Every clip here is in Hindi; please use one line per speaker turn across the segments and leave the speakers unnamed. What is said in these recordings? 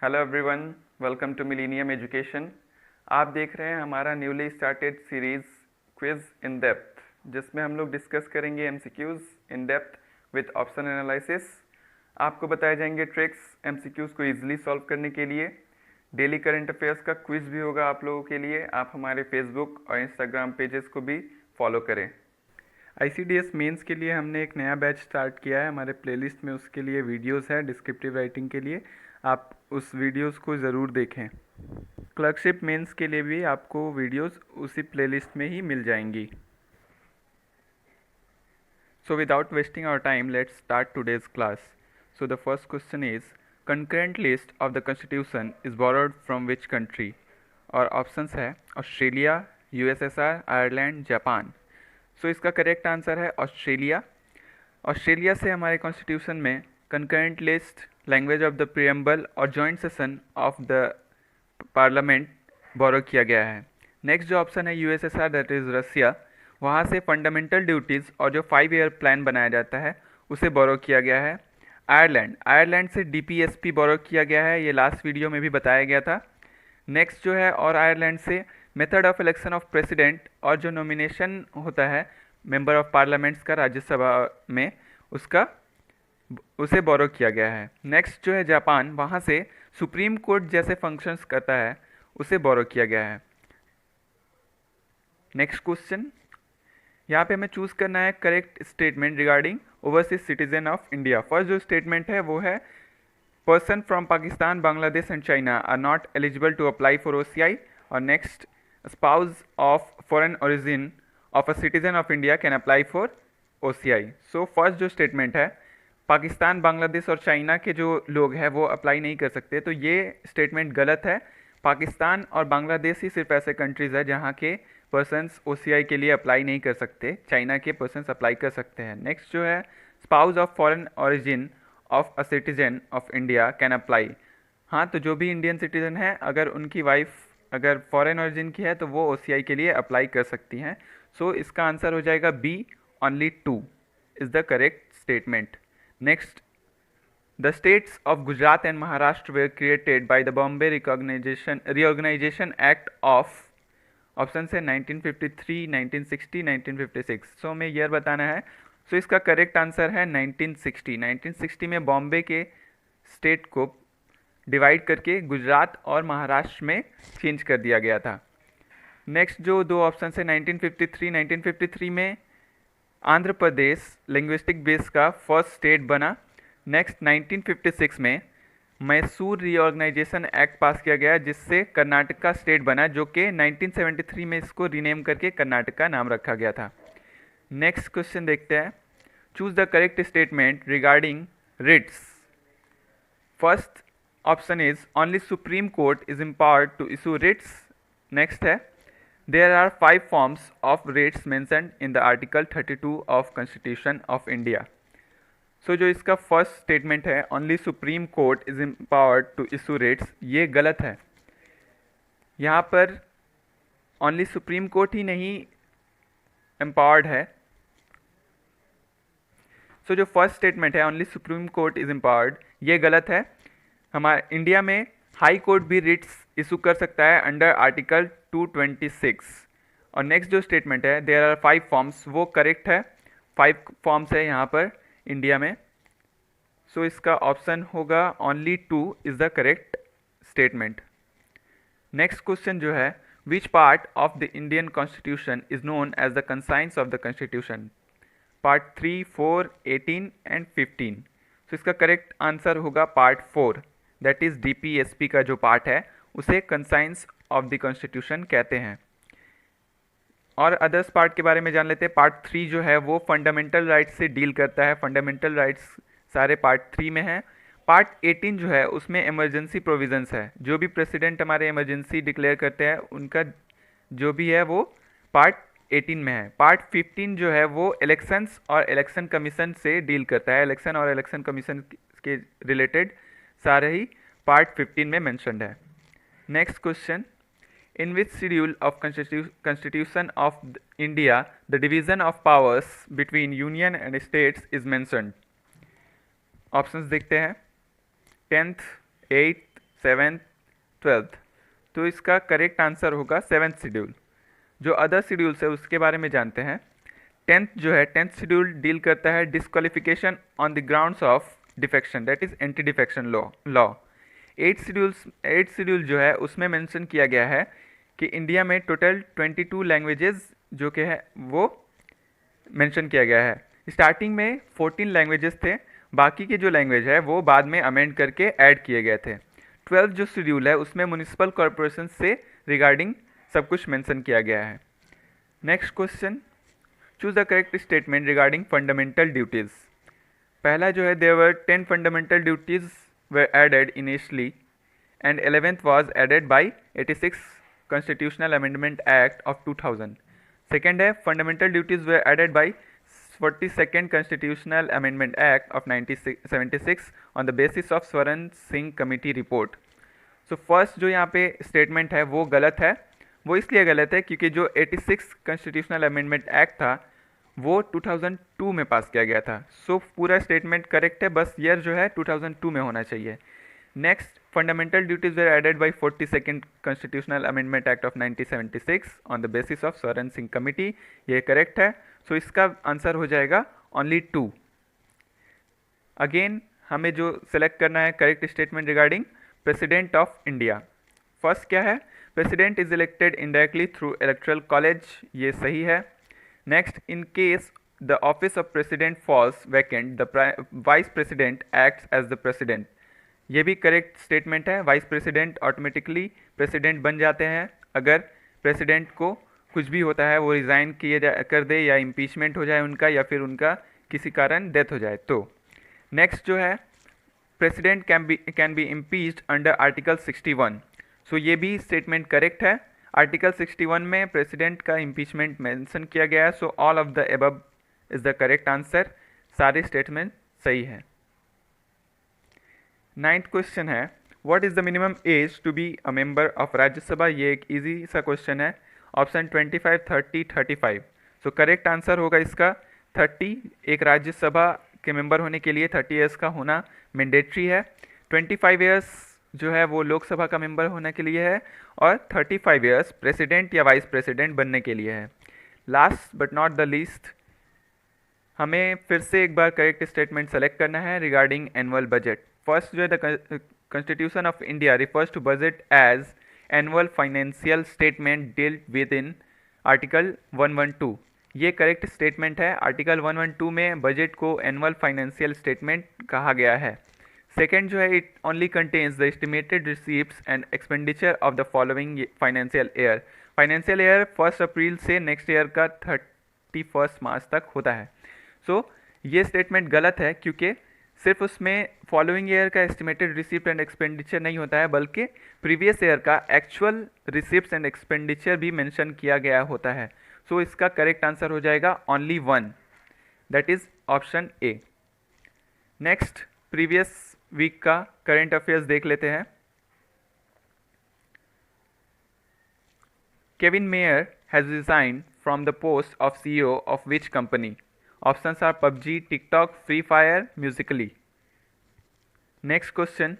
Hello everyone, welcome to Millennium Education. आप देख रहे हैं हमारा newly started series quiz in depth, जिसमें हम लोग डिस्कस करेंगे MCQs in depth with option analysis. आपको बताए जाएंगे ट्रिक्स एमसीक्यूज़ को इजीली सॉल्व करने के लिए। डेली करंट अफेयर्स का क्विज भी होगा आप लोगों के लिए। आप हमारे फेसबुक और इंस्टाग्राम पेजेस को भी फॉलो करें। आईसीडीएस मेंस के लिए हमने एक नया बैच स्टार्ट किया है। हमारे प्लेलिस्ट में उसके लिए वीडियोस है डिस्क्रिप्टिव राइटिंग के लिए, आप उस वीडियोस को ज़रूर देखें। क्लर्कशिप मेंस के लिए भी आपको वीडियोस उसी प्लेलिस्ट में ही मिल जाएंगी। So without wasting our time, let's start today's class. So the first question is, concurrent list of the constitution is borrowed from which country? और ऑप्शंस है Australia, USSR, Ireland, Japan. So इसका करेक्ट आंसर है ऑस्ट्रेलिया। ऑस्ट्रेलिया से हमारे कॉन्स्टिट्यूशन में concurrent list, language of the preamble और joint session of the parliament borrow किया गया है। नेक्स्ट जो ऑप्शन है यूएसएसआर, दैट इज़ रसिया, वहाँ से फंडामेंटल ड्यूटीज़ और जो 5 ईयर प्लान बनाया जाता है उसे बोरो किया गया है। आयरलैंड से डीपीएसपी बोरो किया गया है, ये लास्ट वीडियो में भी बताया गया था। नेक्स्ट जो है और आयरलैंड से method of election of president और जो नॉमिनेशन होता है मेंबर ऑफ पार्लियामेंट्स का राज्यसभा में, उसे बोरो किया गया है। नेक्स्ट जो है जापान, वहाँ से सुप्रीम कोर्ट जैसे फंक्शंस करता है, उसे बोरो किया गया है। नेक्स्ट क्वेश्चन, यहाँ पे हमें चूज़ करना है correct statement regarding overseas citizen of India. First जो स्टेटमेंट है वो है person from Pakistan, Bangladesh and China are not eligible to apply for OCI. और next, spouse of foreign origin of a citizen of India can apply for OCI. So first जो स्टेटमेंट है, पाकिस्तान, बांग्लादेश और चाइना के जो लोग हैं वो अप्लाई नहीं कर सकते, तो ये स्टेटमेंट गलत है। पाकिस्तान और बांग्लादेश ही सिर्फ ऐसे कंट्रीज़ है जहाँ के पर्सन्स ओसीआई के लिए अप्लाई नहीं कर सकते, चाइना के पर्सन्स अप्लाई कर सकते हैं। नेक्स्ट जो है spouse of foreign origin of a citizen of India can apply. हाँ, तो जो भी इंडियन सिटीजन है, अगर उनकी वाइफ अगर फॉरेन ओरिजिन की है तो वो ओसीआई के लिए अप्लाई कर सकती हैं। सो इसका आंसर हो जाएगा B, only 2 is the correct statement. Next, the states of Gujarat and Maharashtra were created by the Bombay reorganisation act of, option है 1953, 1960, 1956। सो हमें ईयर बताना है। सो इसका करेक्ट आंसर है 1960। 1960 में बॉम्बे के स्टेट को डिवाइड करके गुजरात और महाराष्ट्र में चेंज कर दिया गया था। नेक्स्ट जो दो ऑप्शन है 1953 में आंध्र प्रदेश लिंग्विस्टिक बेस का फर्स्ट स्टेट बना। नेक्स्ट 1956 में मैसूर रीऑर्गेनाइजेशन एक्ट पास किया गया जिससे कर्नाटक का स्टेट बना, जो कि 1973 में इसको रीनेम करके कर्नाटक का नाम रखा गया था। नेक्स्ट क्वेश्चन देखते हैं, choose the correct statement regarding writs. First option is only supreme court is empowered to issue writs. Next है there are 5 forms of writs mentioned in the article 32 of constitution of India. So जो इसका फर्स्ट स्टेटमेंट है only supreme court is empowered to issue writs, ये गलत है। यहाँ पर ओनली सुप्रीम कोर्ट ही नहीं एम्पावर्ड है। सो जो फर्स्ट स्टेटमेंट है only supreme court is empowered, ये गलत है। हमारे इंडिया में हाई कोर्ट भी रिट्स इशू कर सकता है अंडर आर्टिकल 226। और नेक्स्ट जो स्टेटमेंट है देयर आर 5 फॉर्म्स, वो करेक्ट है। 5 फॉर्म्स है यहाँ पर इंडिया में। सो इसका ऑप्शन होगा only 2 is the correct statement. Next question जो है, which part of the Indian constitution is known as the conscience of the constitution? Part 3, 4, 18 and 15। So इसका करेक्ट आंसर होगा पार्ट 4, दैट इज़ डीपीएसपी का जो पार्ट है उसे कंसाइंस ऑफ द कॉन्स्टिट्यूशन कहते हैं। और अदर्स पार्ट के बारे में जान लेते हैं। पार्ट 3 जो है वो फंडामेंटल राइट्स से डील करता है, फंडामेंटल राइट्स सारे पार्ट 3 में हैं। पार्ट 18 जो है उसमें इमरजेंसी प्रोविजंस है, जो भी प्रेसिडेंट हमारे इमरजेंसी डिक्लेयर करते हैं उनका जो भी है वो पार्ट 18 में है। पार्ट 15 जो है वो इलेक्शंस और इलेक्शन कमीशन से डील करता है, इलेक्शन और इलेक्शन कमीशन के रिलेटेड सारे ही पार्ट 15 में मैंशनड है। Next question, in which schedule of constitution of India the division of powers between union and states is mentioned? Options देखते हैं 10th, 8th, 7th 12th। तो इसका करेक्ट आंसर होगा 7th शेड्यूल। जो अदर शेड्यूल्स है उसके बारे में जानते हैं। 10th जो है 10th शेड्यूल डील करता है disqualification on the grounds of defection, that is anti defection law. 8th schedule जो है उसमें मेंशन किया गया है कि इंडिया में टोटल 22 लैंग्वेजेस जो कि है वो मेंशन किया गया है। स्टार्टिंग में 14 लैंग्वेजेस थे, बाकी के जो लैंग्वेज है वो बाद में अमेंड करके ऐड किए गए थे। 12th जो शेड्यूल है उसमें म्युनिसिपल कॉरपोरेशन से रिगार्डिंग सब कुछ मेंशन किया गया है। Next question, choose the correct statement regarding fundamental duties. पहला जो है there were 10 fundamental duties were added initially and 11th was added by 86 constitutional amendment act of 2000। Second है fundamental duties were added by 42nd constitutional amendment act of 1976 on the basis of Swaran Singh committee report. So first जो यहाँ पे स्टेटमेंट है वो गलत है। वो इसलिए गलत है क्योंकि जो 86 कॉन्स्टिट्यूशनल अमेंडमेंट एक्ट था वो 2002 में पास किया गया था। सो पूरा स्टेटमेंट करेक्ट है, बस ईयर जो है 2002 में होना चाहिए। Next, fundamental duties were added by 42nd constitutional amendment act of 1976 on the basis of Swaran Singh committee, ये करेक्ट है। सो इसका आंसर हो जाएगा ओनली 2। अगेन हमें जो सेलेक्ट करना है correct statement regarding president of India. First क्या है, president is elected indirectly through electoral college, ये सही है। Next, in case the office of president falls vacant the vice president acts as the president, ये भी करेक्ट स्टेटमेंट है। वाइस प्रेसिडेंट ऑटोमेटिकली प्रेसिडेंट बन जाते हैं अगर प्रेसिडेंट को कुछ भी होता है, वो रिज़ाइन कर दे या इम्पीचमेंट हो जाए उनका, या फिर उनका किसी कारण डेथ हो जाए तो। नेक्स्ट जो है president can be impeached under article 61। सो ये भी स्टेटमेंट करेक्ट है। आर्टिकल 61 में प्रेसिडेंट का इम्पीचमेंट मेंशन किया गया है। So all of the above is the correct answer, सारे स्टेटमेंट सही है। 9th क्वेश्चन है, what is the minimum age to be a member of Rajya Sabha. ये एक इजी सा क्वेश्चन है। ऑप्शन 25, 30, 35। सो करेक्ट आंसर होगा इसका 30। एक राज्यसभा के मेंबर होने के लिए 30 ईयर्स का होना मैंडेटरी है। 25 ईयर्स जो है वो लोकसभा का मेंबर होने के लिए है, और 35 ईयर्स प्रेसिडेंट या वाइस प्रेसिडेंट बनने के लिए है। Last but not the least, हमें फिर से एक बार करेक्ट स्टेटमेंट सेलेक्ट करना है रिगार्डिंग एनुअल बजट। फर्स्ट जो है the constitution of India refers to budget as annual financial statement dealt with in article 112। ये करेक्ट स्टेटमेंट है। आर्टिकल 112 में बजट को एनुअल फाइनेंशियल स्टेटमेंट कहा गया है। सेकेंड जो है, it only contains the estimated receipts and expenditure of the following financial year. Financial year 1 अप्रैल से नेक्स्ट ईयर का 31 मार्च तक होता है। सो ये स्टेटमेंट गलत है क्योंकि सिर्फ उसमें फॉलोइंग ईयर का एस्टिमेटेड रिसिप्ट एंड एक्सपेंडिचर नहीं होता है, बल्कि प्रीवियस ईयर का एक्चुअल रिसिप्ट्स एंड एक्सपेंडिचर भी मेंशन किया गया होता है। सो इसका करेक्ट आंसर हो जाएगा only 1, that is option A. Next, previous week का करंट अफेयर्स देख लेते हैं। Kevin Mayer has resigned from the post of CEO of which company. Options are PUBG, TikTok, Free Fire, Musical.ly. Next question,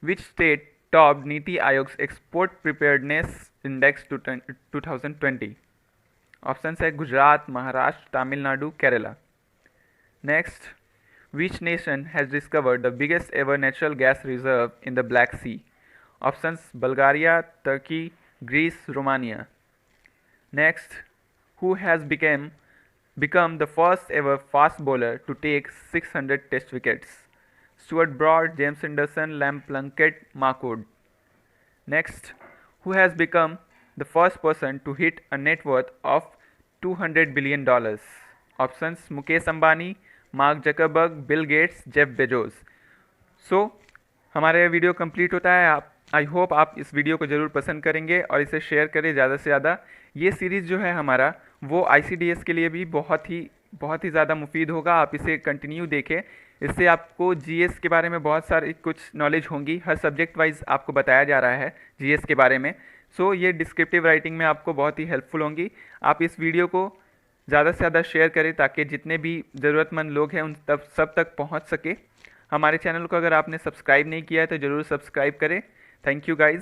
which state topped Niti Aayog's Export Preparedness Index 2020? Options है Gujarat, Maharashtra, Tamil Nadu, Kerala. Next, which nation has discovered the biggest ever natural gas reserve in the Black Sea? Options Bulgaria, Turkey, Greece, Romania. Next, who has become the first ever fast bowler to take 600 test wickets? Stuart Broad, James Anderson, Lem Plunkett, Mark Wood. Next, who has become the first person to hit a net worth of $200 billion? Options Mukesh Ambani, Mark Zuckerberg, Bill Gates, Jeff Bezos. So हमारा ये वीडियो कंप्लीट होता है। आई होप आप इस वीडियो को ज़रूर पसंद करेंगे और इसे शेयर करें ज़्यादा से ज़्यादा। ये सीरीज़ जो है हमारा वो ICDS के लिए भी बहुत ही ज़्यादा मुफीद होगा। आप इसे कंटिन्यू देखें, इससे आपको GS के बारे में बहुत सारी कुछ नॉलेज होंगी। हर सब्जेक्ट वाइज आपको बताया जा रहा है GS के बारे में। सो ये डिस्क्रिप्टिव राइटिंग में आपको बहुत ही हेल्पफुल होंगी। आप इस वीडियो को ज़्यादा से ज़्यादा शेयर करें ताकि जितने भी ज़रूरतमंद लोग हैं उन सब तक पहुँच सके। हमारे चैनल को अगर आपने सब्सक्राइब नहीं किया है तो ज़रूर सब्सक्राइब करें थैंक यू गाइज।